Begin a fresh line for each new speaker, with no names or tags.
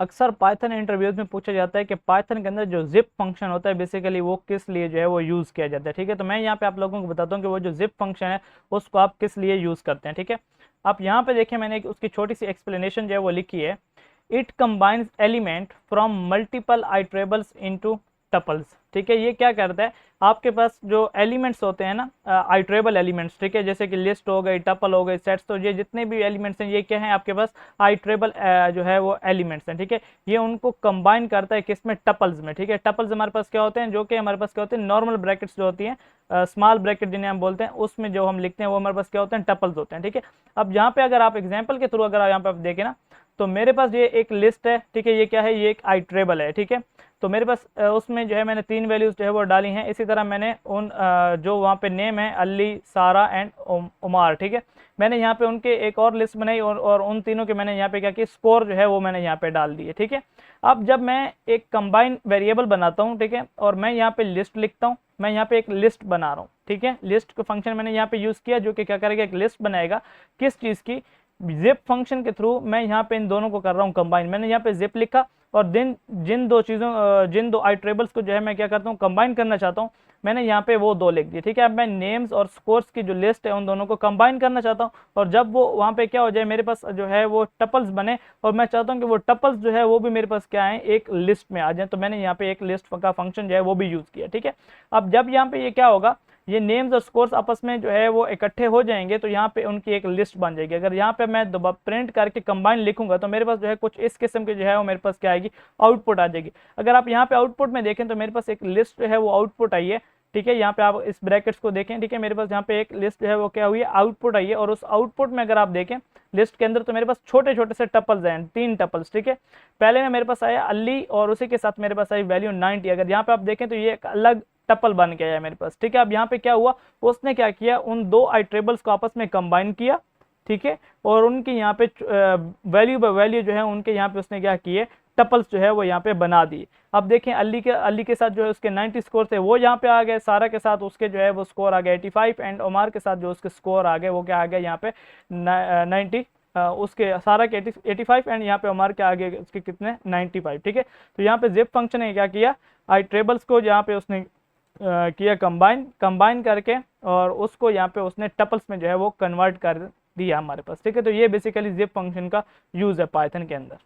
अक्सर Python interviews में पूछा जाता है कि पाइथन के अंदर जो जिप फंक्शन होता है बेसिकली वो किस लिए जो है वो यूज़ किया जाता है। ठीक है, तो मैं यहाँ पे आप लोगों को बताता हूँ कि वो जो जिप फंक्शन है उसको आप किस लिए यूज़ करते हैं। ठीक है, आप यहाँ पे देखिए मैंने उसकी छोटी सी एक्सप्लेनेशन जो है वो लिखी है। It combines element from multiple iterables into tuples. ठीक है, ये क्या करता है, आपके पास जो एलिमेंट्स होते हैं ना, आइट्रेबल एलिमेंट्स, ठीक है, जैसे कि लिस्ट हो गई, टपल हो गई, सेट्स, तो ये जितने भी एलिमेंट्स हैं ये क्या हैं आपके पास आइट्रेबल जो है वो एलिमेंट्स हैं। ठीक है, ये उनको कंबाइन करता है किसमें, टपल्स में। ठीक है, टपल्स हमारे पास क्या होते हैं, जो कि हमारे पास क्या होते हैं, नॉर्मल ब्रैकेट्स जो होती हैं, स्मॉल ब्रैकेट जिन्हें हम बोलते हैं, उसमें जो हम लिखते हैं वो हमारे पास क्या होते हैं, टपल्स होते हैं। ठीक है, अब यहाँ पे अगर आप एग्जाम्पल के थ्रू अगर यहाँ पे आप देखें ना, तो मेरे पास ये एक लिस्ट है। ठीक है, ये क्या है, ये एक आइट्रेबल है। ठीक है, तो मेरे पास उसमें जो है मैंने 3 वैल्यूज जो है वो डाली हैं। इसी तरह मैंने उन जो वहाँ पे नेम है अली, सारा एंड उमार, ठीक है, मैंने यहाँ पे उनके एक और लिस्ट बनाई और उन तीनों के मैंने यहाँ पे क्या किया, स्कोर जो है वो मैंने यहाँ पे डाल दिए। ठीक है, अब जब मैं एक कंबाइन वेरिएबल बनाता हूँ, ठीक है, और मैं यहाँ पे लिस्ट लिखता हूँ, मैं यहाँ पे एक लिस्ट बना रहा हूँ। ठीक है, लिस्ट का फंक्शन मैंने यहाँ पे यूज किया जो कि क्या करेगा, एक लिस्ट बनाएगा किस चीज की, जिप फंक्शन के थ्रू मैं यहाँ पे इन दोनों को कर रहा हूँ कंबाइन। मैंने यहाँ पे जिप लिखा और जिन दो आइट्रेबल्स को जो है मैं क्या करता हूँ, कंबाइन करना चाहता हूँ, मैंने यहाँ पे वो दो लिख दिए। ठीक है, अब मैं नेम्स और स्कोर्स की जो लिस्ट है उन दोनों को कंबाइन करना चाहता हूँ, और जब वो वहाँ पे क्या हो जाए, मेरे पास जो है वो टपल्स बने, और मैं चाहता हूँ कि वो टपल्स जो है वो भी मेरे पास क्या है, एक लिस्ट में आ जाए, तो मैंने यहाँ पे एक लिस्ट का फंक्शन जो है वो भी यूज किया। ठीक है, अब जब यहाँ पे ये क्या होगा, ये नेम्स और स्कोर्स आपस में जो है वो इकट्ठे हो जाएंगे, तो यहाँ पे उनकी एक लिस्ट बन जाएगी। अगर यहाँ पे मैं दोबारा प्रिंट करके कंबाइन लिखूंगा तो मेरे पास जो है कुछ इस किस्म की जो है वो मेरे पास क्या आएगी, आउटपुट आ जाएगी। अगर आप यहाँ पे आउटपुट में देखें तो मेरे पास एक लिस्ट जो है वो आउटपुट आई है। ठीक है, यहाँ पे आप इस ब्रैकेट्स को देखें। ठीक है, मेरे पास यहाँ पे एक लिस्ट जो है वो क्या हुई है, आउटपुट आई है, और उस आउटपुट में अगर आप देखें लिस्ट के अंदर, तो मेरे पास छोटे छोटे से टपल्स हैं, 3 टपल्स। ठीक है, पहले में मेरे पास आया अली और उसी के साथ मेरे पास आई वैल्यू 90। अगर यहाँ पे आप देखें तो ये एक अलग टपल बन के आया मेरे पास। ठीक है, अब यहाँ पे क्या हुआ, उसने क्या किया, उन दो आइट्रेबल्स को आपस में कंबाइन किया। ठीक है, और उनकी यहाँ पे वैल्यू बाय वैल्यू जो है उनके यहाँ पे उसने क्या किए, टपल्स जो है वो यहाँ पे बना दिए। अब देखें अली के साथ जो है उसके 90 स्कोर थे वो यहाँ पे आ गए, सारा के साथ उसके जो है वो स्कोर आ गए 85, एंड उमार के साथ जो उसके स्कोर आ गए वो क्या आ गए यहाँ पे 90। उसके सारा के 85 एंड यहाँ पे उमार के आगे उसके कितने 95। ठीक है, तो यहाँ पे जिप फंक्शन ने क्या किया, आई ट्रेबल्स को यहाँ पे उसने किया कंबाइन, कंबाइन करके और उसको यहाँ पे उसने टपल्स में जो है वो कन्वर्ट कर दिया हमारे पास। ठीक है, तो ये बेसिकली जिप फंक्शन का यूज है पाइथन के अंदर।